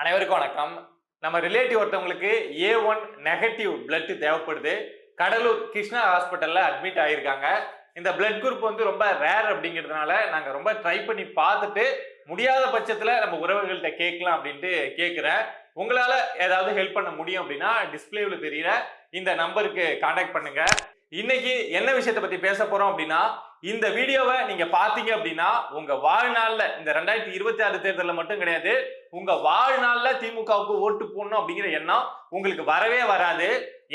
அனைவருக்கும் வணக்கம். நம்ம ரிலேட்டிவ் ஒருத்தவங்களுக்கு A1 நெகட்டிவ் பிளட் தேவைப்படுது. கடலூர் கிருஷ்ணா ஹாஸ்பிட்டல்ல அட்மிட் ஆயிருக்காங்க. இந்த பிளட் குரூப் வந்து ரொம்ப ரேர் அப்படிங்கிறதுனால நாங்க ரொம்ப ட்ரை பண்ணி பார்த்துட்டு முடியாத பட்சத்துல நம்ம உறவுகள்கிட்ட கேட்கலாம் அப்படின்ட்டு கேட்கிறேன். உங்களால ஏதாவது ஹெல்ப் பண்ண முடியும் அப்படின்னா டிஸ்பிளேல தெரியற இந்த நம்பருக்கு கான்டாக்ட் பண்ணுங்க. இன்னைக்கு என்ன விஷயத்தை பத்தி பேச போறோம் அப்படின்னா, இந்த வீடியோவை நீங்க பாத்தீங்க அப்படின்னா உங்க வாழ்நாள்ல இந்த 2026 தேர்தலில் மட்டும் கிடையாது, உங்க வாழ்நாள்ல திமுகவுக்கு ஓட்டு போடணும் அப்படிங்கிற எண்ணம் உங்களுக்கு வரவே வராது.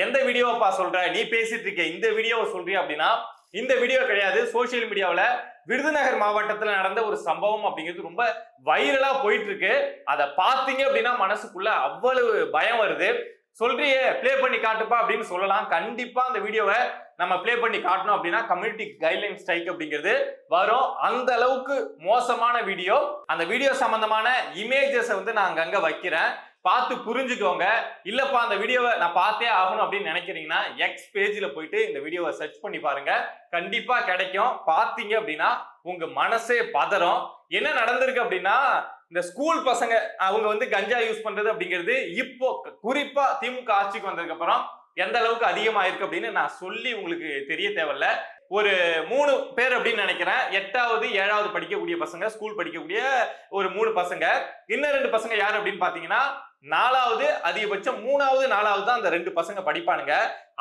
எந்த வீடியோவப்பா சொல்ற, நீ பேசிட்டு இருக்க இந்த வீடியோவை சொல்றியா அப்படின்னா, இந்த வீடியோ கிடையாது. சோசியல் மீடியாவில் விருதுநகர் மாவட்டத்தில் நடந்த ஒரு சம்பவம் அப்படிங்கிறது ரொம்ப வைரலா போயிட்டு இருக்கு. அதை பார்த்தீங்க அப்படின்னா மனசுக்குள்ள அவ்வளவு பயம் வருது. சொல்றியே பிளே பண்ணி காட்டுப்பா அப்படின்னு சொல்லலாம். கண்டிப்பா அந்த வீடியோவை நம்ம பிளே பண்ணி காட்டணும் அப்படின்னா கம்யூனிட்டி கைட்லைன் ஸ்ட்ரைக் அப்படிங்கிறது வரும். அந்த அளவுக்கு மோசமான வீடியோ. அந்த வீடியோ சம்பந்தமான இமேஜஸ் வந்து நான் அங்கங்க வைக்கிறேன், பார்த்து புரிஞ்சுக்கோங்க. இல்லப்பா அந்த வீடியோவை நான் பார்த்தே ஆகணும் அப்படின்னு நினைக்கிறீங்கன்னா எக்ஸ் பேஜ்ல போயிட்டு இந்த வீடியோவை சர்ச் பண்ணி பாருங்க, கண்டிப்பா கிடைக்கும். பார்த்தீங்க அப்படின்னா உங்க மனசே பதறும். என்ன நடந்திருக்கு அப்படின்னா, இந்த ஸ்கூல் பசங்க அவங்க வந்து கஞ்சா யூஸ் பண்றது அப்படிங்கிறது இப்போ குறிப்பா திமுக ஆட்சிக்கு வந்ததுக்கு அப்புறம் எந்த அளவுக்கு அதிகமாயிருக்கு அப்படின்னு நான் சொல்லி உங்களுக்கு தெரிய தேவையில்ல. ஒரு 3 பேர் அப்படின்னு நினைக்கிறேன். 8வது 7வது படிக்கக்கூடிய பசங்க, ஸ்கூல் படிக்கக்கூடிய ஒரு 3 பசங்க. இன்னும் 2 பசங்க யாரு அப்படின்னு பாத்தீங்கன்னா 4வது, அதிகபட்சம் 3வது 4வது தான் அந்த 2 பசங்க படிப்பானுங்க.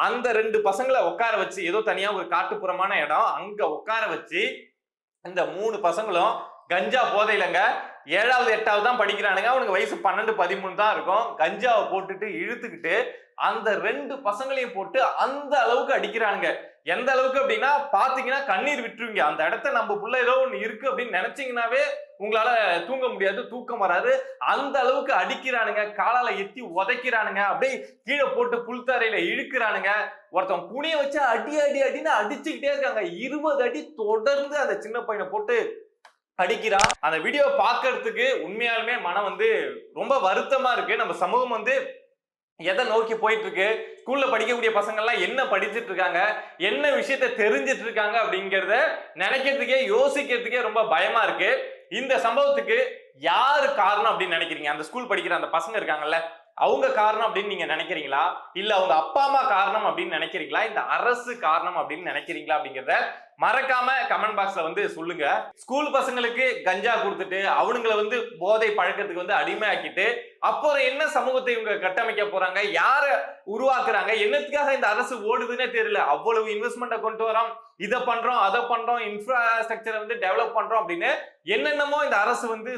அந்த 2 பசங்களை உட்கார வச்சு, ஏதோ தனியா ஒரு காட்டுப்புறமான இடம், அங்க உட்கார வச்சு இந்த 3 பசங்களும் கஞ்சா போதையிலங்க 7வது 8வது தான் படிக்கிறானுங்க. அவனுக்கு வயசு 12 13 தான் இருக்கும். கஞ்சாவை போட்டுட்டு இழுத்துக்கிட்டு அந்த 2 பசங்களையும் போட்டு அந்த அளவுக்கு அடிக்கிறானுங்க. எந்த அளவுக்கு அப்படின்னா பாத்தீங்கன்னா கண்ணீர் விட்டுருவீங்க. அந்த இடத்த நம்ம புள்ள ஏதோ ஒண்ணு இருக்கு அப்படின்னு நினைச்சீங்கன்னாவே உங்களால தூங்க முடியாது, தூக்கம் வராது. அந்த அளவுக்கு அடிக்கிறானுங்க. காலால எத்தி உதைக்கிறானுங்க, அப்படியே கீழே போட்டு புல்தரையில இழுக்கிறானுங்க. ஒருத்தன் புனிய வச்சு அடி அடி அடின்னு அடிச்சுக்கிட்டே இருக்காங்க. 20 அடி தொடர்ந்து அந்த சின்ன பையனை போட்டு அடிக்கிறான். அந்த வீடியோ பாக்குறதுக்கு உண்மையாலுமே மனம் வந்து ரொம்ப வருத்தமா இருக்கு. நம்ம சமூகம் வந்து எதை நோக்கி போயிட்டு இருக்கு, ஸ்கூல்ல படிக்கக்கூடிய பசங்க எல்லாம் என்ன படிச்சுட்டு இருக்காங்க, என்ன விஷயத்த தெரிஞ்சிட்டு இருக்காங்க அப்படிங்கறத நினைக்கிறதுக்கே யோசிக்கிறதுக்கே ரொம்ப பயமா இருக்கு. இந்த சம்பவத்துக்கு யாரு காரணம் அப்படின்னு நினைக்கிறீங்க? அந்த ஸ்கூல் படிக்கிற அந்த பசங்க இருக்காங்கல்ல, அவங்க காரணம் அப்படின்னு நீங்க நினைக்கிறீங்களா, இல்ல அவங்க அப்பா அம்மா காரணம் அப்படின்னு நினைக்கிறீங்களா, இந்த அரசு காரணம் அப்படின்னு நினைக்கிறீங்களா அப்படிங்கிறத மறக்காம கமெண்ட் பாக்ஸ்ல வந்து சொல்லுங்க. ஸ்கூல் பசங்களுக்கு கஞ்சா கொடுத்துட்டு அவனுங்களை வந்து போதை பழக்கத்துக்கு வந்து அடிமையாக்கிட்டு அப்புறம் என்ன சமூகத்தை இவங்க கட்டமைக்க போறாங்க, யார உருவாக்குறாங்க, என்னத்துக்காக இந்த அரசு ஓடுதுன்னே தெரியல. அவ்வளவு இன்வெஸ்ட்மெண்ட்டை கொண்டு வரோம், இதை பண்றோம் அதை பண்றோம், இன்ஃப்ராஸ்ட்ரக்சரை வந்து டெவலப் பண்றோம் அப்படின்னு என்னென்னமோ இந்த அரசு வந்து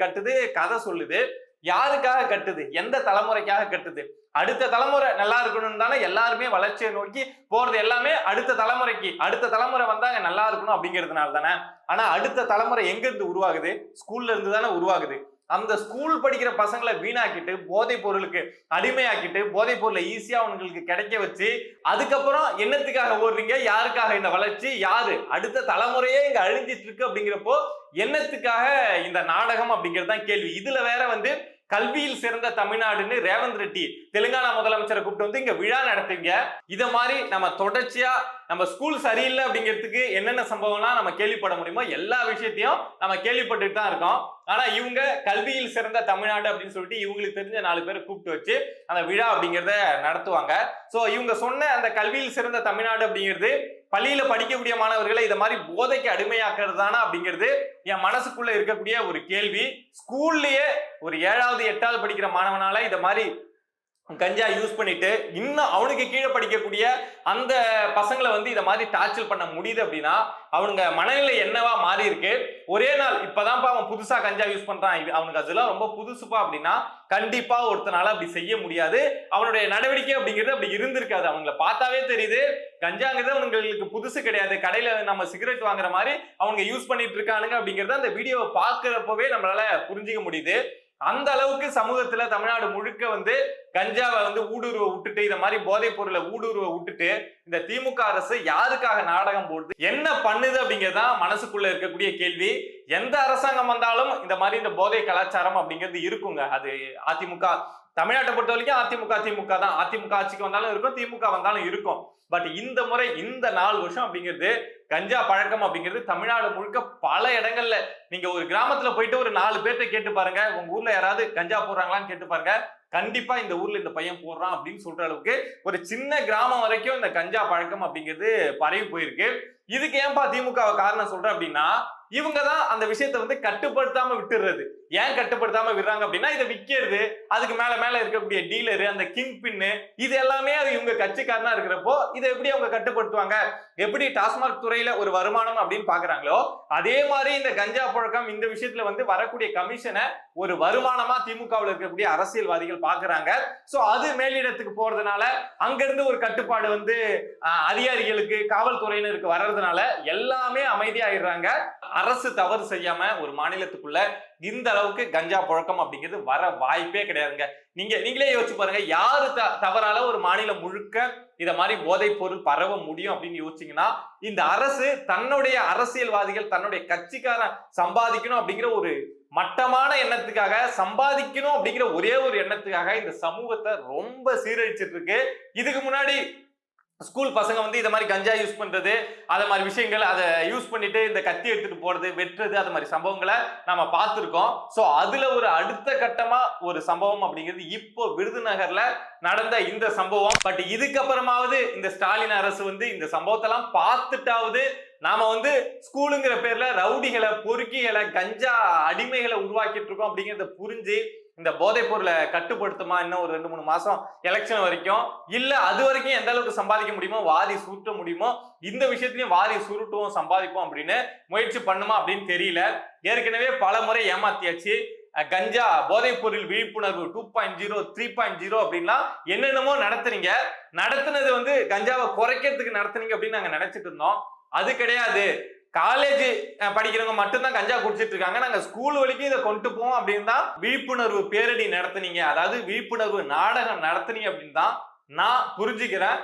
கட்டுது, கதை சொல்லுது. யாருக்காக கட்டுது, எந்த தலைமுறைக்காக கட்டுது? அடுத்த தலைமுறை நல்லா இருக்கணும் தானே எல்லாருமே வளர்ச்சியை நோக்கி போறது. எல்லாமே அடுத்த தலைமுறைக்கு, அடுத்த தலைமுறை வந்தாங்க நல்லா இருக்கணும் அப்படிங்கிறதுனால தானே. ஆனா அடுத்த தலைமுறை எங்க இருந்து உருவாகுது? ஸ்கூல்ல இருந்து தானே உருவாகுது. அந்த ஸ்கூல் படிக்கிற பசங்களை வீணாக்கிட்டு போதைப் பொருளுக்கு அடிமையாக்கிட்டு போதைப் பொருளை ஈஸியா அவங்களுக்கு கிடைக்க வச்சு அதுக்கப்புறம் என்னத்துக்காக ஓடுறீங்க? யாருக்காக இந்த வளர்ச்சி? யாரு அடுத்த தலைமுறையே இங்க அழிஞ்சிட்டு இருக்கு அப்படிங்கிறப்போ என்னத்துக்காக இந்த நாடகம் அப்படிங்கிறது தான் கேள்வி. இதுல வேற வந்து கல்வியில் சிறந்த தமிழ்நாடுன்னு ரேவந்த் ரெட்டி தெலுங்கானா முதலமைச்சரை கூப்பிட்டு வந்து இங்க விழா நடத்துவீங்க. இத மாதிரி நம்ம தொடர்ச்சியா நம்ம ஸ்கூல் சரியில்லை அப்படிங்கிறதுக்கு என்னென்ன சம்பவம்லாம் நம்ம கேள்விப்பட முடியுமோ எல்லா விஷயத்தையும் நம்ம கேள்விப்பட்டுட்டு தான் இருக்கோம். ஆனா இவங்க கல்வியில் சிறந்த தமிழ்நாடு அப்படின்னு சொல்லிட்டு இவங்களுக்கு தெரிஞ்ச 4 பேரை கூப்பிட்டு வச்சு அந்த விழா அப்படிங்கிறத நடத்துவாங்க. சோ இவங்க சொன்ன அந்த கல்வியில் சிறந்த தமிழ்நாடு அப்படிங்கிறது பள்ளியில படிக்கக்கூடிய மாணவர்களை இதை மாதிரி போதைக்கு அடிமையாக்குறது தானா அப்படிங்கிறது என் மனசுக்குள்ள இருக்கக்கூடிய ஒரு கேள்வி. ஸ்கூல்லயே ஒரு 7வது 8வது படிக்கிற மாணவனால இதை மாதிரி கஞ்சா யூஸ் பண்ணிட்டு இன்னும் அவனுக்கு கீழே படிக்கக்கூடிய அந்த பசங்களை வந்து இதை மாதிரி டார்ச்சர் பண்ண முடியுது அப்படின்னா அவனுங்க மனநிலை என்னவா மாறி இருக்கு. ஒரே நாள் இப்பதான்ப்பா அவன் புதுசா கஞ்சா யூஸ் பண்றான், அவனுக்கு அதெல்லாம் ரொம்ப புதுசுப்பா அப்படின்னா கண்டிப்பா ஒருத்தனால அப்படி செய்ய முடியாது. அவனுடைய நடவடிக்கை அப்படிங்கிறது அப்படி இருந்திருக்காது. அவங்களை பார்த்தாவே தெரியுது கஞ்சாங்கிறது அவங்களுக்கு புதுசு கிடையாது. கடையில நம்ம சிகரெட் வாங்குற மாதிரி அவங்க யூஸ் பண்ணிட்டு இருக்கானுங்க அப்படிங்கறத அந்த வீடியோவை பார்க்கிறப்பவே நம்மளால புரிஞ்சுக்க முடியுது. அந்த அளவுக்கு சமூகத்துல தமிழ்நாடு முழுக்க வந்து கஞ்சாவை வந்து ஊடுருவ விட்டுட்டு இதை மாதிரி போதைப் பொருளை ஊடுருவ விட்டுட்டு இந்த திமுக அரசு யாருக்காக நாடகம் போடுது, என்ன பண்ணுது அப்படிங்கிறதான் மனசுக்குள்ள இருக்கக்கூடிய கேள்வி. எந்த அரசாங்கம் வந்தாலும் இந்த மாதிரி இந்த போதை கலாச்சாரம் அப்படிங்கிறது இருக்குங்க. அது அதிமுக தமிழ்நாட்டை பொறுத்த வரைக்கும் திமுக தான். அதிமுக ஆட்சிக்கு வந்தாலும் இருக்கும், திமுக வந்தாலும் இருக்கும். பட் இந்த முறை இந்த 4 வருஷம் அப்படிங்கிறது கஞ்சா பழக்கம் அப்படிங்கிறது தமிழ்நாடு முழுக்க பல இடங்கள்ல நீங்க ஒரு கிராமத்துல போயிட்டு ஒரு 4 பேர்ட்ட கேட்டு பாருங்க, உங்க ஊர்ல யாராவது கஞ்சா போடுறாங்களான்னு கேட்டு பாருங்க. கண்டிப்பா இந்த ஊர்ல இந்த பையன் போடுறான் அப்படின்னு சொல்ற அளவுக்கு ஒரு சின்ன கிராமம் வரைக்கும் இந்த கஞ்சா பழக்கம் அப்படிங்கிறது பரவி போயிருக்கு. இதுக்கு ஏன்பா திமுக காரணம் சொல்றேன் அப்படின்னா, இவங்க தான் அந்த விஷயத்தை வந்து கட்டுப்படுத்தாம விட்டுறது. ஏன் கட்டுப்படுத்தாம விடுறாங்க அப்படின்னா, இதை விக்கிறது, அதுக்கு மேல மேல இருக்கக்கூடிய டீலரு, அந்த கிங் பின்னு, இது எல்லாமே அது இவங்க கட்சிக்காரனா இருக்கிறப்போ இதை எப்படி அவங்க கட்டுப்படுத்துவாங்க? எப்படி டாஸ்மாக் துறையில ஒரு வருமானம் அப்படின்னு பாக்குறாங்களோ, அதே மாதிரி இந்த கஞ்சா பழக்கம் இந்த விஷயத்துல வந்து வரக்கூடிய கமிஷனை ஒரு வருமானமா திமுகவில் இருக்கக்கூடிய அரசியல்வாதிகள் பாக்குறாங்க. சோ அது மேலிடத்துக்கு போறதுனால அங்க இருந்து ஒரு கட்டுப்பாடு வந்து அதிகாரிகளுக்கு, காவல்துறையினருக்கு வர்றதுனால எல்லாமே அமைதியாயிடுறாங்க. அரசு தவறு செய்யாம ஒரு மாநிலத்துக்குள்ள இந்த அளவுக்கு கஞ்சா புழக்கம் அப்படிங்கிறது வர வாய்ப்பே கிடையாதுங்க. நீங்களே யோசிச்சு பாருங்க, யாரு தவறால ஒரு மாநிலம் முழுக்க இத மாதிரி போதைப் பொருள் பரவ முடியும் அப்படின்னு யோசிச்சீங்கன்னா, இந்த அரசு தன்னுடைய அரசியல்வாதிகள் தன்னுடைய கட்சிக்காரன் சம்பாதிக்கணும் அப்படிங்கிற ஒரு மட்டமான எண்ணத்துக்காக, சம்பாதிக்கணும் அப்படிங்கிற ஒரே ஒரு எண்ணத்துக்காக இந்த சமூகத்தை ரொம்ப சீரழிச்சிட்டு இருக்கு. இதுக்கு முன்னாடி ஸ்கூல் பசங்க வந்து இந்த மாதிரி கஞ்சா யூஸ் பண்றது, அத மாதிரி விஷயங்கள், அதை யூஸ் பண்ணிட்டு இந்த கத்தி எடுத்துட்டு போறது, வெட்டுறது, அது மாதிரி சம்பவங்களை நாம பார்த்திருக்கோம். சோ அதுல ஒரு அடுத்த கட்டமா ஒரு சம்பவம் அப்படிங்கிறது இப்போ விருதுநகர்ல நடந்த இந்த சம்பவம். பட் இதுக்கப்புறமாவது இந்த ஸ்டாலின் அரசு வந்து இந்த சம்பவத்தெல்லாம் பார்த்துட்டாவது நாம வந்து ஸ்கூலுங்கிற பேர்ல ரவுடிகளை, பொறுக்கிகளை, கஞ்சா அடிமைகளை உருவாக்கிட்டு இருக்கோம் அப்படிங்கறத புரிஞ்சு இந்த போதைப் பொருளை கட்டுப்படுத்துமா இன்னும் ஒரு 2-3 மாசம் எலெக்ஷன் வரைக்கும், இல்ல அது வரைக்கும் எந்த அளவுக்கு சம்பாதிக்க முடியுமோ, வாரி சுருட்ட முடியுமோ, இந்த விஷயத்திலையும் வாரி சுருட்டுவோம், சம்பாதிப்போம் அப்படின்னு முயற்சி பண்ணுமா அப்படின்னு தெரியல. ஏற்கனவே பல முறை ஏமாத்தியாச்சு. கஞ்சா போதைப் பொருள் விழிப்புணர்வு 2.0 3.0 அப்படின்னா என்னென்னமோ நடத்துனது வந்து கஞ்சாவை குறைக்கிறதுக்கு நடத்துனீங்க அப்படின்னு நாங்க நினைச்சிட்டு இருந்தோம். அது கிடையாது. காலேஜ் படிக்கிறவங்க மட்டும்தான் கஞ்சா குடிச்சிட்டு இருக்காங்க, நாங்க ஸ்கூல் வரைக்கும் இதை கொண்டு போவோம் அப்படின்னு தான் விழிப்புணர்வு பேரணி நடத்துனீங்க, அதாவது விழிப்புணர்வு நாடகம் நடத்துனீங்க அப்படின்னு தான் நான் புரிஞ்சுக்கிறேன்.